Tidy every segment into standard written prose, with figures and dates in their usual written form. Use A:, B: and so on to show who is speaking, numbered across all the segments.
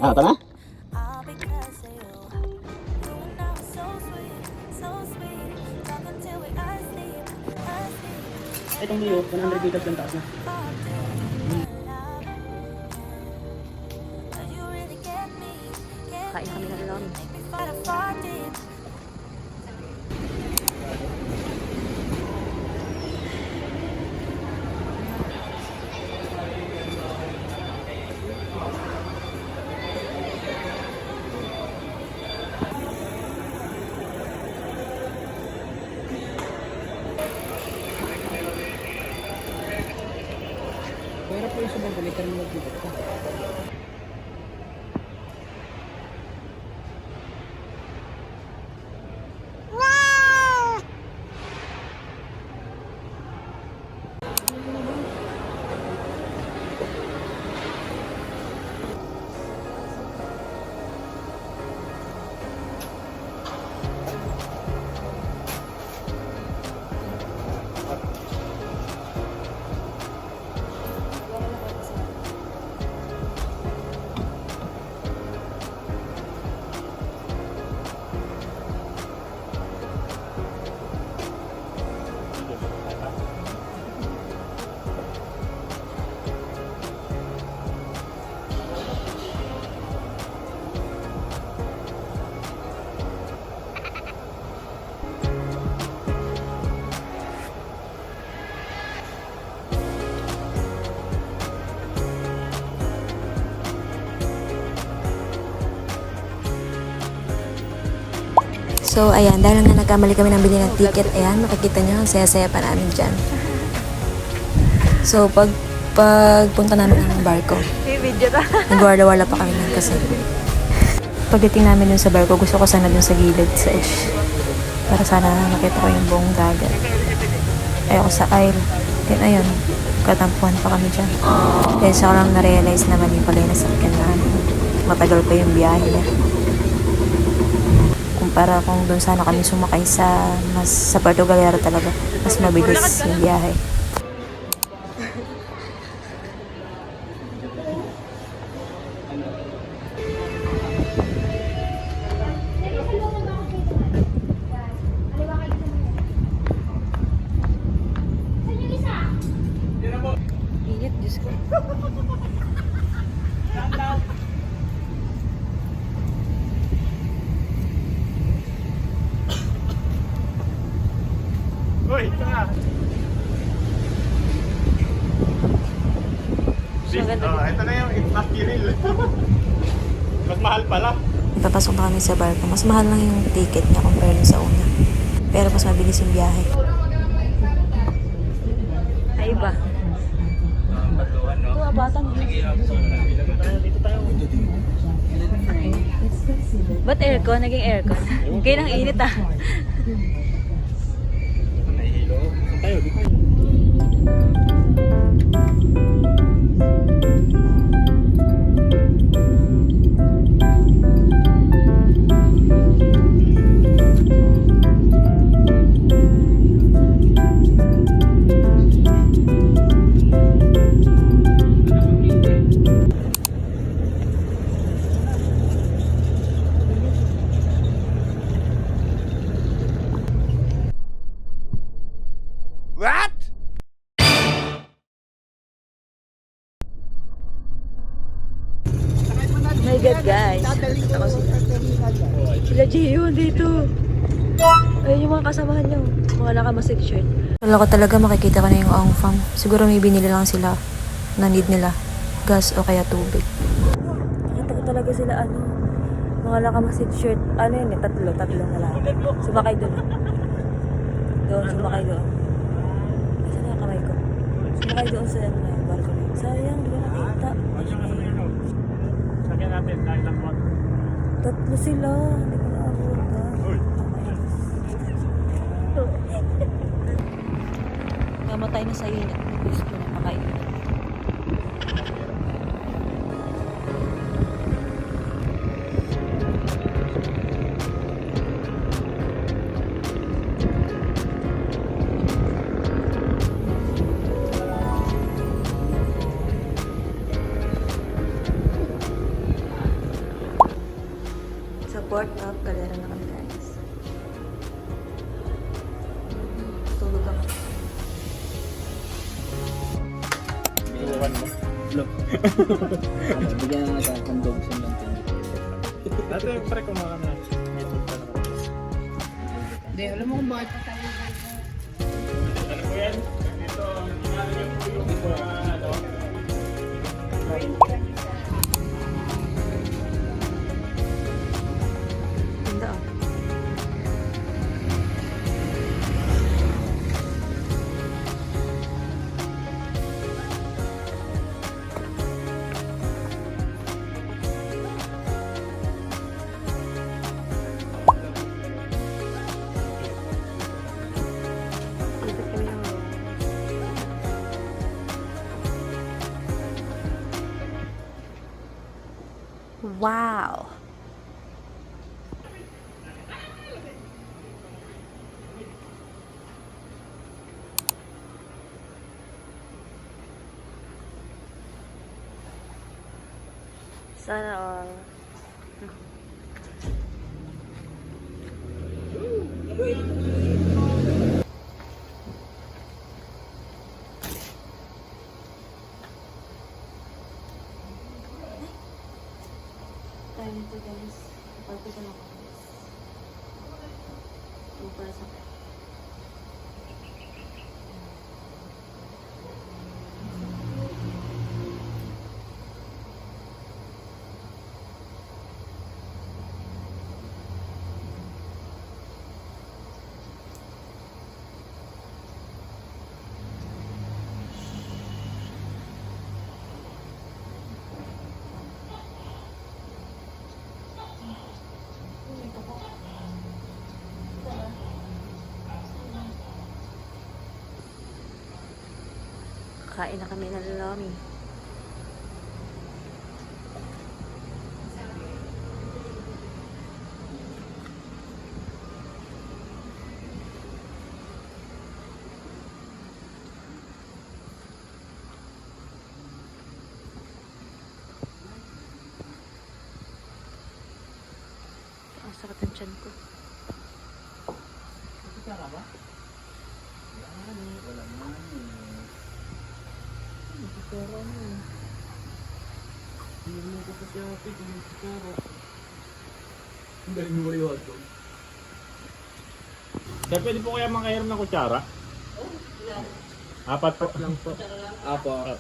A: Ah, ito na?
B: Itong Mio, 100 meters lang taas na.
C: Kain kami ng lang.
B: Pero po yung subang balik, pero mag-dito ka.
C: So, ayan, dahil nga nagkamali kami ng bili ng ticket, ayan, makikita nyo, ang saya-saya pa namin dyan. So, pagpunta namin ng barko, nagwala-wala pa kami nun kasi pagdating namin dun sa barko, gusto ko sana dun sa gilid, sa edge, para sana makita ko yung buong dagat. Ayoko sa aisle. Then, ayun, katampuhan pa kami dyan. Kaya sa ko lang na-realize na mali pala yung nasakyan na matagal pa yung biyahe na. Para kung doon sana kami sumakay sa Puerto Galera talaga, mas mabilis yung biyahe. Init, Diyos ko.
A: Uy, ito na. Ito na yung It's Not Kiril. Mas mahal pala.
C: Papasok na kami sa barko. Mas mahal lang yung ticket niya compare sa una. Pero mas mabilis yung biyahe. Ay ba? Ito, batang. Ba't aircon? Naging aircon? Kaya nang init ah.
A: Nahihilo. Tayo, di tayo. What?
C: My God, guys. Sila Gio dito. Ayun yung mga kasamahan niyo. Mga nakamasid shirt. Wala ko talaga makikita ko na yung Ong Fam. Siguro may binili lang sila na need nila. Gas o kaya tubig. Nakita ko talaga sila mga nakamasid shirt. Ano yun eh? Tatlo na lang. Sumakay doon. Sumakay doon. Saan na kamay ko? Sumakay doon sa barko. Sayang, di ko nakita.
A: Sakyan natin dahil lang mag.
C: Tatlo sila. Hindi ko naabutan. Namatay na sa init. Gusto na makainit. Port of Calera na kami, guys. Tulog ako.
A: Iwan mo.
B: Bigyan na natin ang dog sa lang.
A: Dati pre kumakan na. May food ka na ako.
B: Hindi, alam mo kung bakit pa tayo.
A: Ano po yan? Ito, inalagay po yung ano.
C: Ganda oh. Ikot kami ng room. Wow! Sana all. Kaya nito guys, kapag ko na guys. Super sakit. Kain na kami ng lomi. Ang sakit ang tiyan ko.
B: Kita ka ba? Wala naman eh. Pero ano? Hindi mo ko kasi ako pero ang galing mo yung hotdog.
A: Sir, pwede po kaya makahiram ng kutsara? Apat po.
B: Lang po. Apo.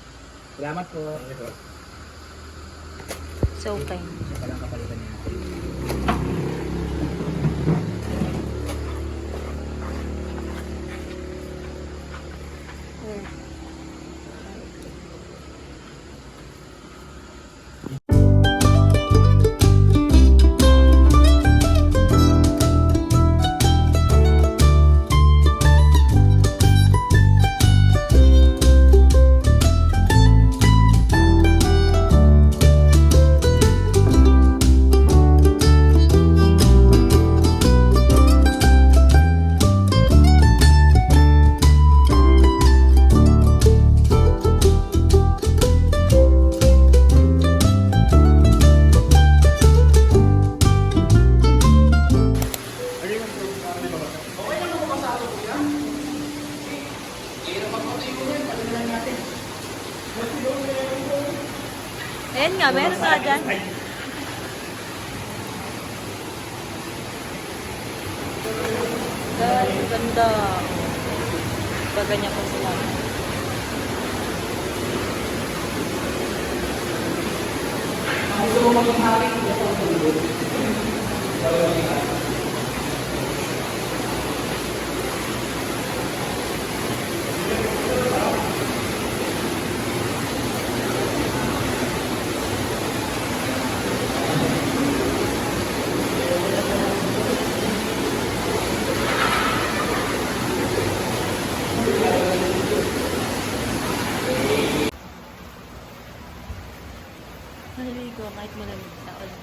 B: Salamat po.
C: So kind.
B: Siya palang kapalitan niya.
C: Where? Ayan nga, meron nga dyan. Guys, ganda. Gaganyan ko sila. Maliligo kahit malamig sa ulan.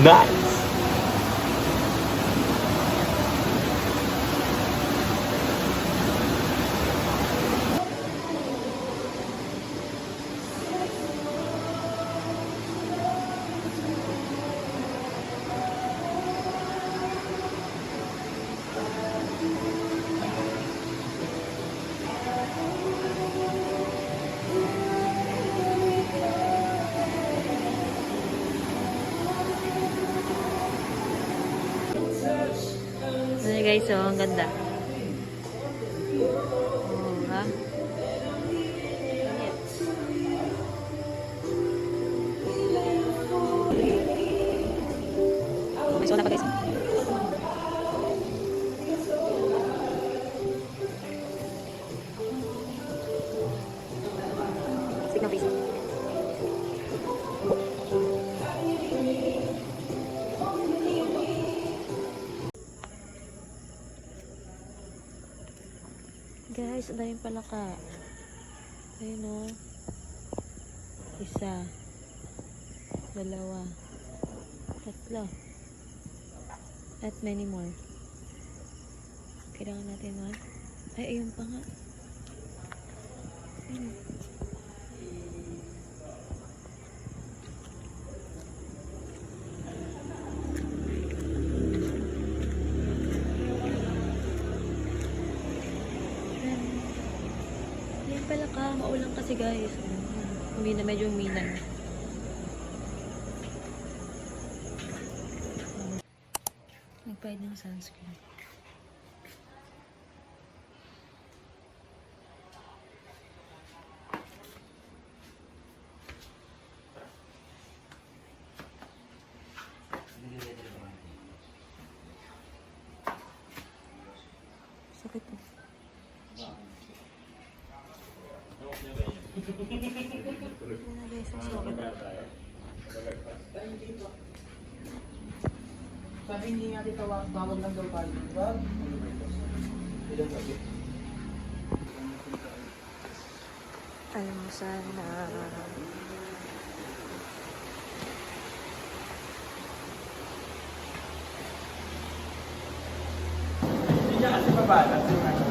A: Nice!
C: Ano guys, oh, ang ganda. Oh, ha? Init. May soda pa guys. Signal please. Guys, ang daming palaka. Ayun o. Isa. Dalawa. Tatlo. At many more. Kailangan natin man. Ay, ayun pa nga. Ayun. Pala ka, maulang kasi guys. Humina, medyo humina. Nagpahid ng sunscreen. Sakit eh.
B: Sabi hindi nga tawag lang daw tayo. Wag. Ilang sabi?
C: Almusal na.
A: Hindi niya kasi mabalat yung ano.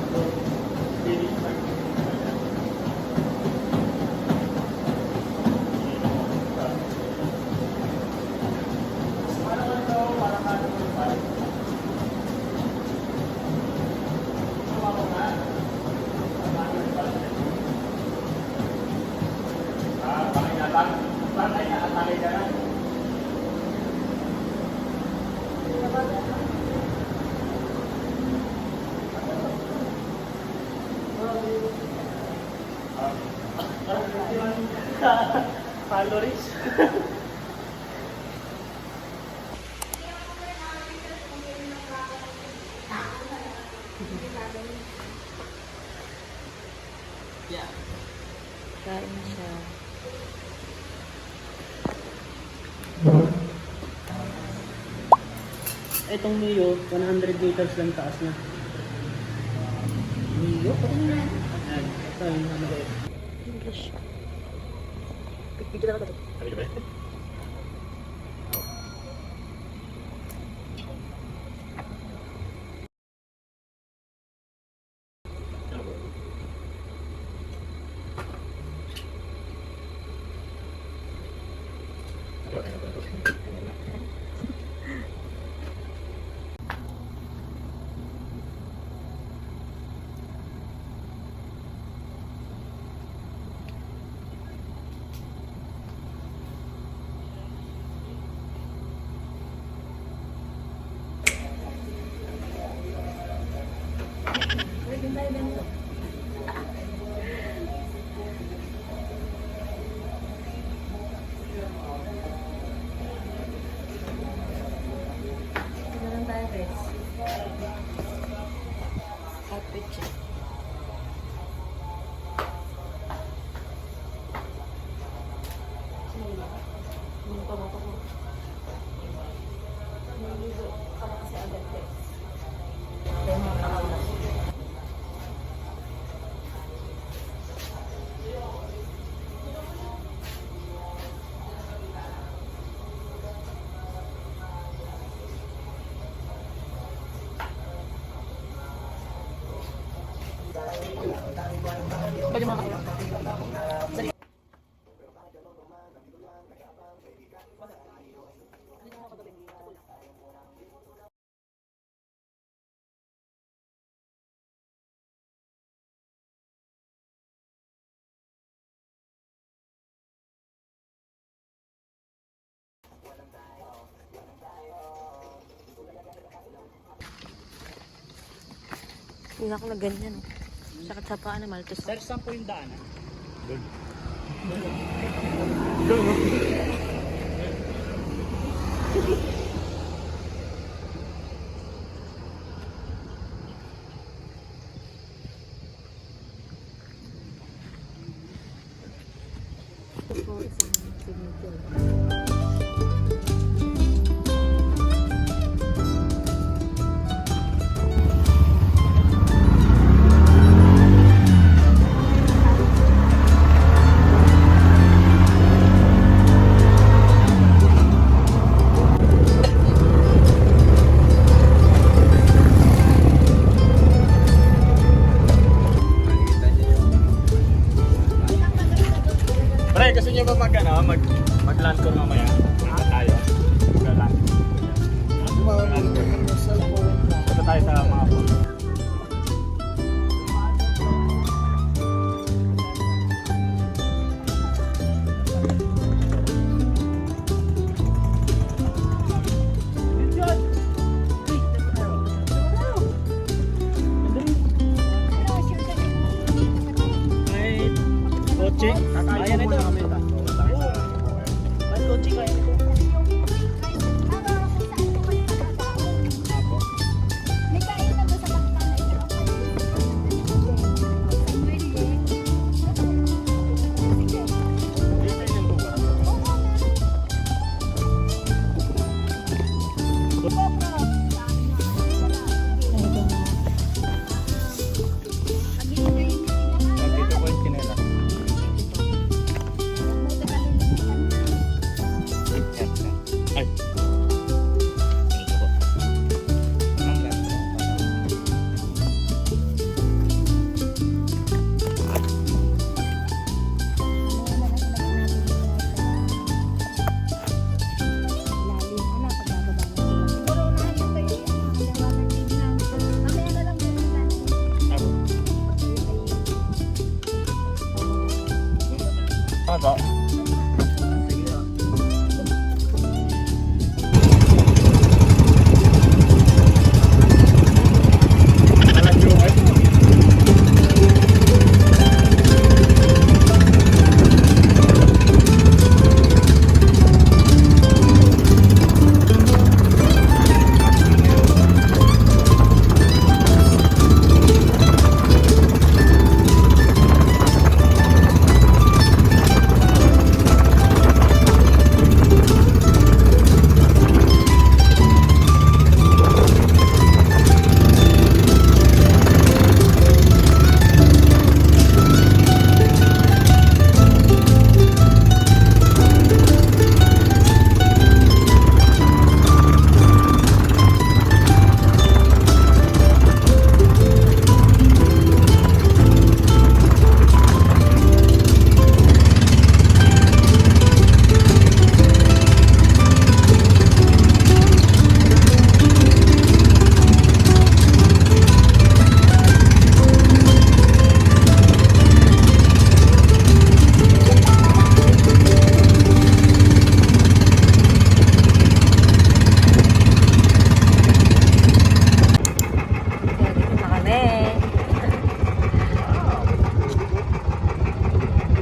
A: Calories.
B: Yeah.
C: Kain siya.
B: Itong Mio, 100 meters lang taas niya. Mio? Pati na yan. Ayan. Ito yung ano ba yun?
C: English. Picture na ako.
A: Sabi ka ba?
C: Outfit check.
B: Bali mga kakilala.
C: Hindi ako na ganyan. Sakit sa paa na maltos.
B: Sir, saan po yung daanan?
A: Doon. Doon, no? Pre, gusto niyo ba mag-land ko mamaya? Tayo. Mag-land. Punta tayo sa mga po.
B: Ay, kotse. Kaya na ito. Ba't kotse kaya nito? Dito po yung kinela.
A: Ay.
B: Dito po.
A: Ano?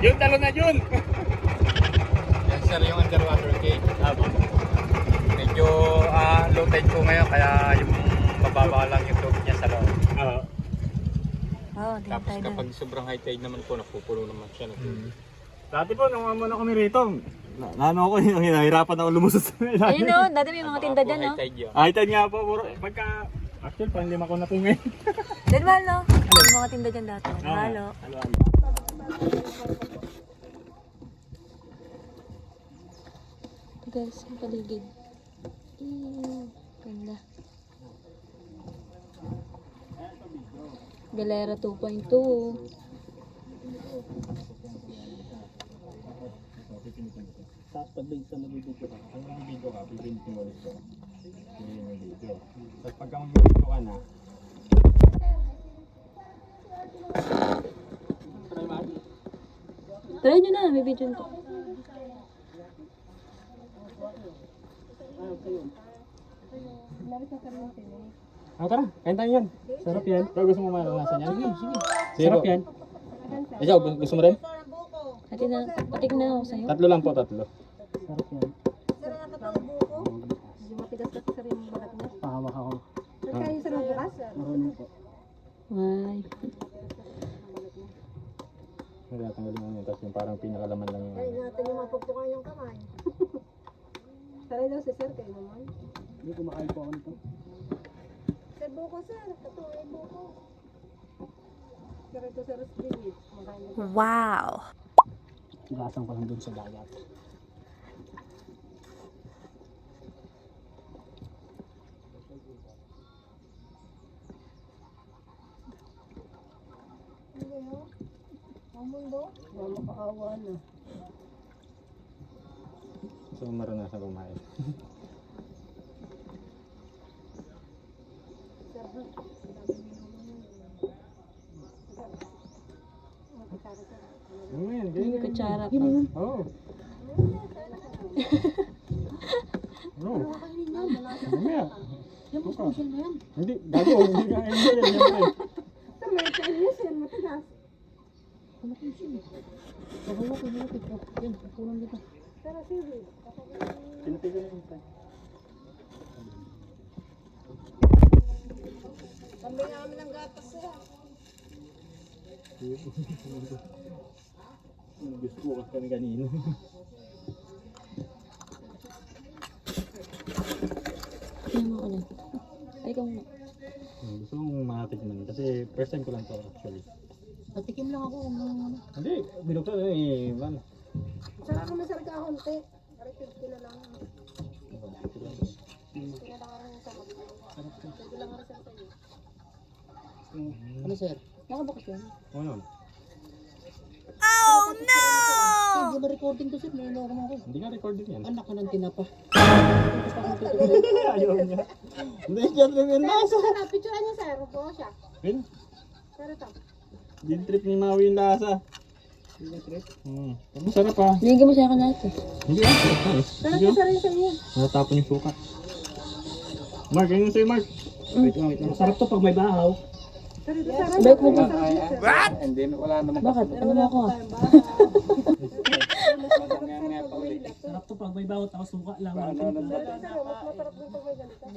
A: Yun, talo na yun!
D: Yan sir, yung underwater cave. Medyo low tide po ngayon, kaya yung mababa lang yung tubig niya sa loob.
A: Oo.
C: Oo, di
D: Tapos
C: tayo doon.
D: kapag sobrang high tide naman po, napupuno naman siya ng tubig.
A: Dati po, nung muna kami rito, ano ako, hinahirapan ako lumusot sa ilalim.
C: Ayun o, dati may mga tinda dyan, no?
D: High tide yun.
A: Ay, tayo nga po, puro, pagka, actually, pang lima ko na ito ngayon.
C: Dahil mahal, no? May mga tinda dyan dati. Mahal, no?
A: Halo.
C: Guys, ang paligid. Ganda. Galera 2.2.
A: Tapos pag sa nabibidyo ka, pag nabibidyo ka, bibinti mo ulit siya. Hindi yung nabibidyo. Tapos pagka magbibidyo ka na, try mo.
C: Try nyo na, may video ko.
A: Ah, tara, kain tayo yan. Sarap yan. Pero gusto mo maranasan yan? Sige. Sarap yan. Ikaw, gusto mo rin?
C: Patik na ako sa'yo.
A: Tatlo lang po, tatlo.
B: Sarap yan. Pahamak ako. Marunong po.
C: Why?
A: Hindi, tanggalin mo yun. Tapos yung parang pinakalaman lang yun.
E: Natin yung mapagpukan yung kamay. Taray daw si sir kayo naman.
B: Hindi kumakain po ako nito.
E: Sir buko sir, katuloy buko. Sir ito sir spirit.
C: Wow!
B: Ilasang ko lang dun sa dagat.
E: Hindi mo? Ang mundo? Wala makaawa na.
A: Gusto mo maranasan kumain.
E: Sir,
A: Ano yan?
C: Hindi kutsara pa.
A: Oo. Ano? Mamaya. Hindi, gago. Hindi ka ayun yan.
E: sir, may Chinese yan, matigas. Sir, sige.
A: Pinatigan na yung
E: Kambing namin ng gatas sir.
A: Gusto ko kasi kanina.
C: Tingnan mo ko na. Ay, ikaw muna.
A: Gusto kong makatikman kasi first time ko lang to actually.
B: Patikim lang ako.
A: Hindi, binukta na eh. Man.
E: Sir, kung masarap ka konti. Pare, 50 na lang.
B: Ano sir?
C: Nakabukas yan.
A: Ano?
B: Sir, di ba recording to sir? Niloko mo ako.
A: Hindi nga recording yan.
B: Anak ka ng tinapa.
A: Ayaw niya. Hindi siya lang yung lasa.
E: Sir, picturean niyo sir. Rupo siya.
A: Pin?
E: Sir, ito.
A: Din trip ni Maui yung lasa.
B: Hindi trip.
A: Masarap ah.
C: Binigyan mo siya ka natin.
A: Hindi ah. Nice.
E: Sir, ito sir yung sa iyo.
A: Natapon yung suka. Mark, ayun sa'yo Mark.
B: Wait lang. Masarap to pag may bahaw.
E: Sir, ito sir.
C: Balik mo ba?
B: Hindi, wala naman.
C: Bakit? Ano mo ako ah?
B: Sarap to pag may bahaw tapos suka lang.
E: Sir, mas masarap din pag may ganito.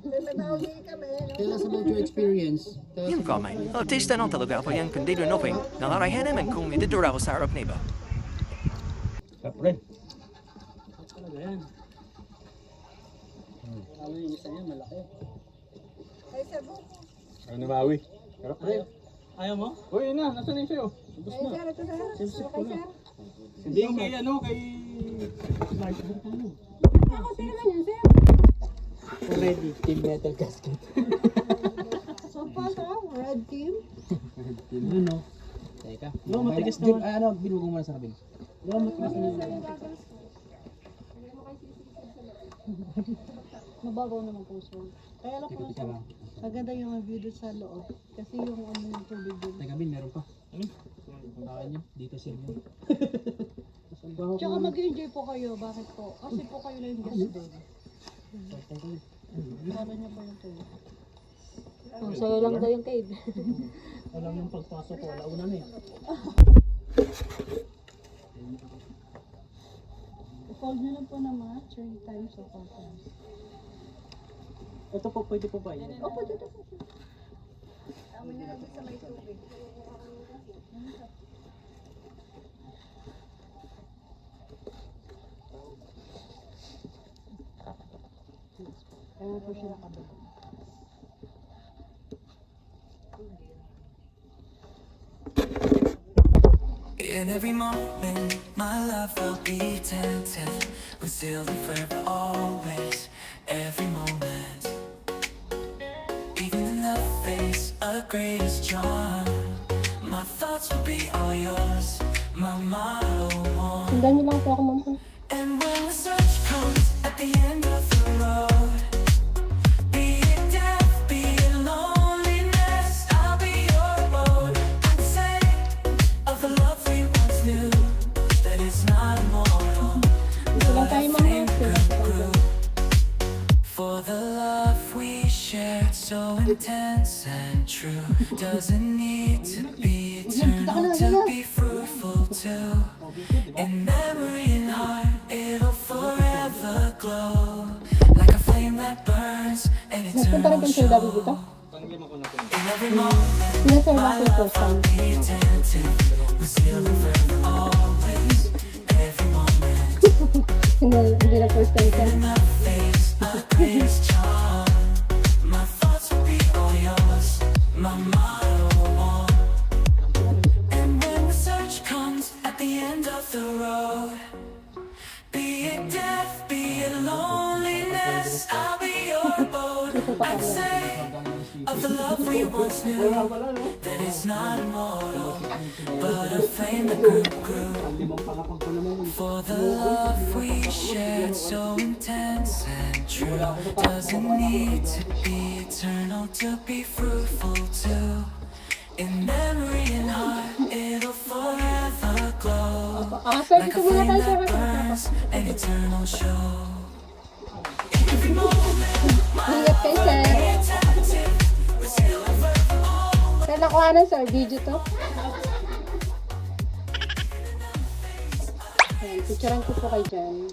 E: Sir, may bawi kami.
B: Tell us about your experience.
F: Yung kamay. Artista ng talaga pa yan kundi rinoping. Nangarayhan naman kung ididura ko sa harap nito.
A: Kapre.
B: Talaga yan. Lalo yung isa yan, malaki.
E: Ay, sir, buko.
A: Ayun ni Maui. Sarap pre.
B: Ayaw mo?
A: Uy, na. Nasaan na yung sa'yo?
E: Ay, sir, ito sir. Okay, sir.
A: Hindi kay ano, kay...
E: Ako, sir naman yun, sir.
B: Already, Team Metal Casket.
E: So far, sir, red team.
B: Ano? Teka. No, matigas na. Ano, binugo mo na sa kabin. No, matigas na.
E: Mababaw naman po siya. Kaya lang po
B: Teka lang.
E: maganda yung view doon sa loob. Kasi yung ano yung tubig doon.
B: Teka, bin, meron pa. Puntahan nyo. Dito sa inyo.
E: Tsaka mag-enjoy po kayo. Bakit po? Kasi po kayo lang yung guest doon. Para niyo po yung tubig.
C: Oh, sa'yo lang daw yung cave.
B: Alam nung pagpasok ko, launa na eh.
E: I-call nyo lang po na mga 3 times o 4 times.
B: Ito po, pwede po ba yun?
E: Opo, dito po siya. Tama nyo lang sa may tubig. Kaya po siya nakababa.
F: In every moment, my love will be tempted. We'll still be forever, always. Every moment, even in the face of the greatest charm. My thoughts will be all yours, my motto one.
E: Sundan niyo lang po ako, ma'am.
F: And when the search comes at the end of the road, be it death, be it loneliness, I'll be your abode. I'd say of the love we once knew, that it's not immortal, but a flame that grew. For the love we shared, so intense and true, doesn't need to be eternal to be fruitful too. In memory and heart, it'll forever glow, like a flame that burns, an eternal show. In every moment,
E: Sinaserve ako yung first time.
F: be attentive, we'll seal the forever always. Every moment,
E: Hindi na first time ka.
F: in the face, a greatest charm. My thoughts will be all yours, my motto one. And when the search comes at the end of the road, be it death, be it loneliness, I'll be your abode. I'd say of the love we once knew, that it's not immortal, but a flame that grew. For the love we shared, so intense and true, doesn't need to be eternal to be fruitful too. In memory and heart, it'll forever glow,
E: Sir,
F: like
E: dito
F: a
E: muna
F: flame
E: tayo,
F: that
E: sir.
F: burns, an eternal show. Every moment, my
E: Ingat kayo, sir.
F: attentive, we're still forever always.
E: Sir, nakuha na, sir. Video to. Ayan, picturean ko po kayo dyan.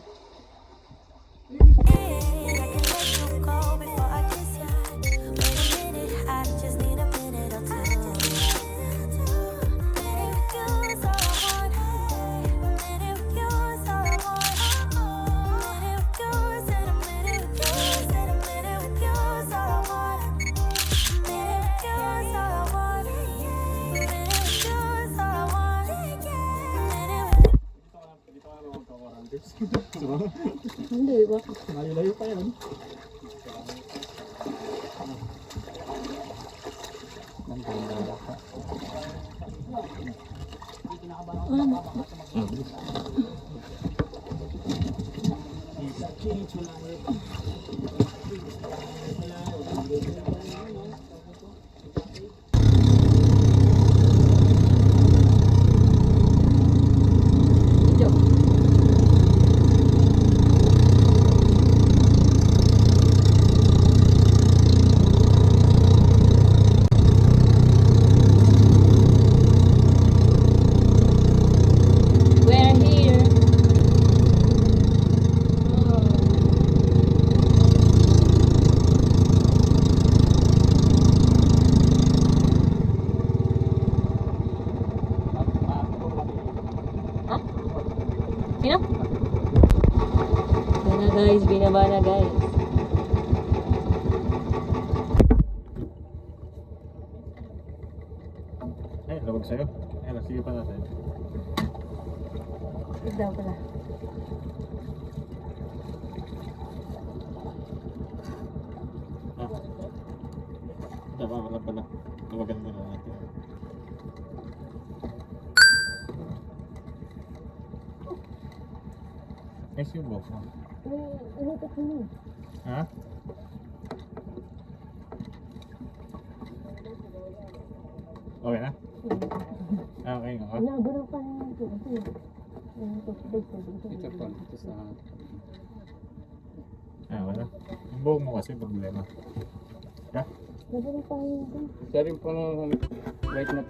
E: Hindi ba?
A: Malayo pa yan.
E: We're here. Sino? Yan na guys, binaba na guys.
D: Ay, lawag sa'yo. Ay, sige pa natin.
E: Daw pala.
D: Tama, wala pala. Luwagan mo na natin. Nice yung box mo.
E: Inutok mo na.
D: Ha? Okay na? Ah, okay nga.
E: Nabura pa rin ito.
B: Ito pa, ito sa...
D: Ah, wala. Yung buhok mo kasi problema. Ha?
E: Nabura pa rin ito.
B: Isa rin po nung white na...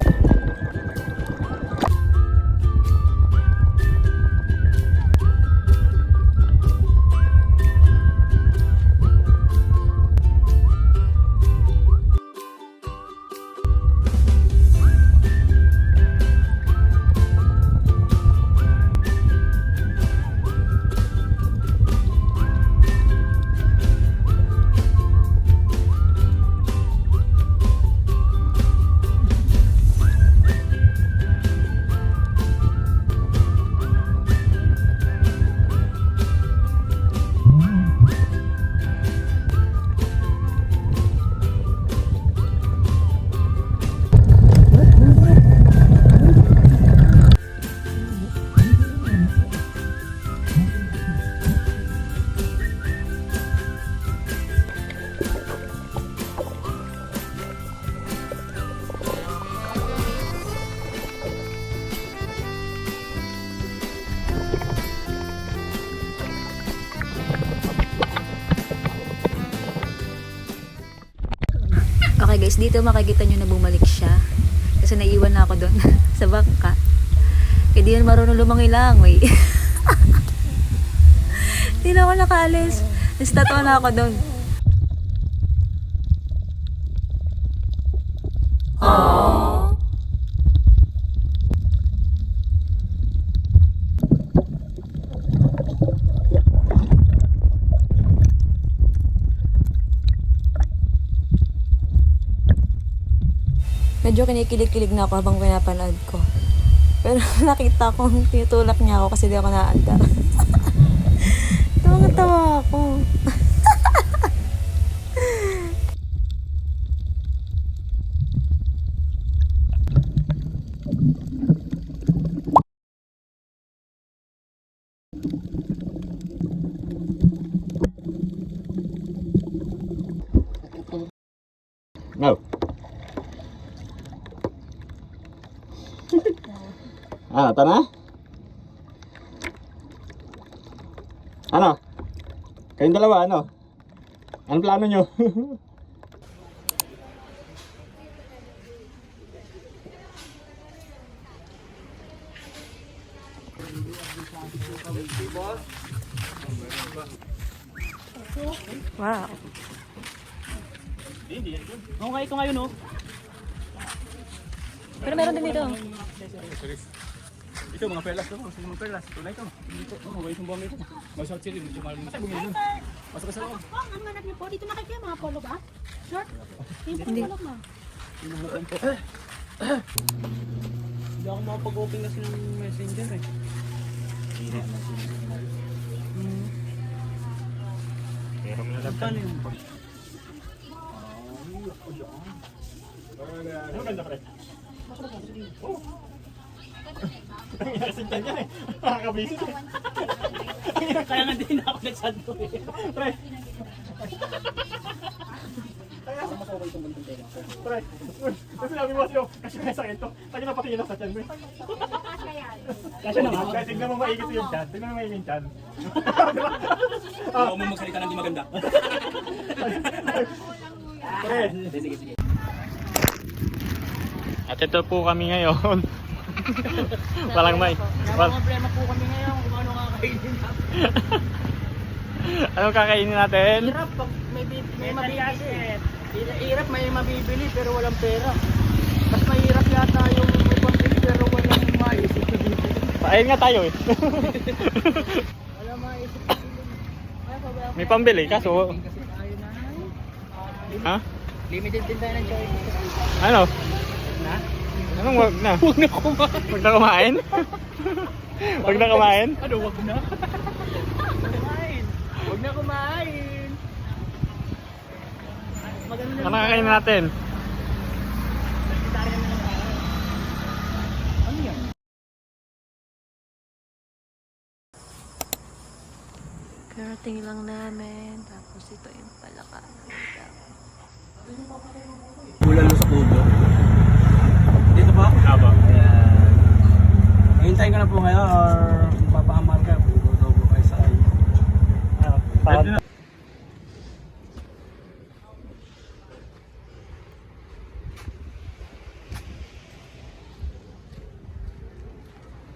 C: guys, dito makikita nyo na bumalik siya. Kasi naiwan na ako doon sa bangka. Kaya di yan marunong lumangilangoy. Hindi na ako nakaalis. Nastatawa na ako doon. Aww. Medyo kinikilig-kilig na ako habang pinapanood ko. Pero nakita kong tinutulak niya ako kasi di ako naandar. Tawang-tawa ako.
A: No. Ito na? Ano? Kayong dalawa, ano? Anong plano nyo?
C: Wow.
B: Okay, ito ngayon oh.
C: Pero meron din dito.
B: Ito mga perlas to, mga perlas. Tunay to. Dito, may sumbong dito. Masarap sila, medyo mahal mo. Bumili doon. Masok ka sa loob.
E: Ang hanap niyo po, dito na kayo mga polo ba? Short? Hindi polo ma.
B: Hindi ako makapag-open kasi ng messenger eh.
D: Pero mo na
B: Kano yung
A: Ano ganda pre? Oh. Ang inasintan yan eh. Nakakabisit eh.
B: kaya nga din ako nagsando eh.
A: Pre. Pre. Kasi sinabi mo kasi may sakit to. Kasi napatingin ako sa tiyan mo eh. Kasi naman. Kasi tignan mo maigit yung tiyan. Tignan mo maigit yung tiyan.
B: Huwag mo magsalita ng di maganda.
A: Pre.
B: Sige, sige.
D: At ito po kami ngayon. Walang may.
B: Problema po kami ngayon kung ano kakainin natin.
D: Anong kakainin natin?
B: Hirap pag may mabibili. Hirap may mabibili pero walang pera. Mas mahirap yata yung may pambili pero walang maisip na bibili.
D: Pain nga tayo eh.
B: Walang maisip na bibili.
D: May pambili kaso.
B: Kasi tayo na.
D: Ha?
B: Limited din tayo ng choice.
D: Ano?
B: Na?
D: Anong wag na?
B: Huwag na kumain.
D: Wag na kumain? Wag na kumain?
B: Ano wag na? Kumain. Huwag na kumain. Maganda na.
D: Ano kakainin natin?
B: Ano yan?
C: Karating lang namin. Tapos ito yung palaka.
B: Bulalo sa kubo. Dito ba?
D: Aba.
B: Ayan. Hintayin ka na po ngayon or papaamar ka. Bugo kayo sa akin.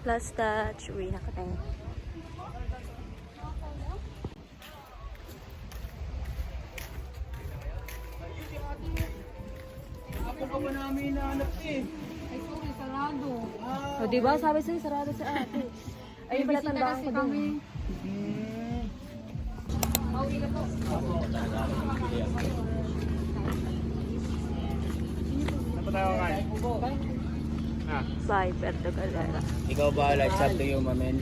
C: Last touch. Uwi na kami.
B: Ako ka ba namin hinahanap eh?
E: Ay, sorry, sarado.
C: O, diba? Sabi sa'yo, sarado sa ate. Ayun pala tandaan ko doon.
E: Pauwi na po.
D: Ano pa tayo kain?
C: Bye, Puerto Galera.
B: Ikaw bahala, it's up to you, mamen.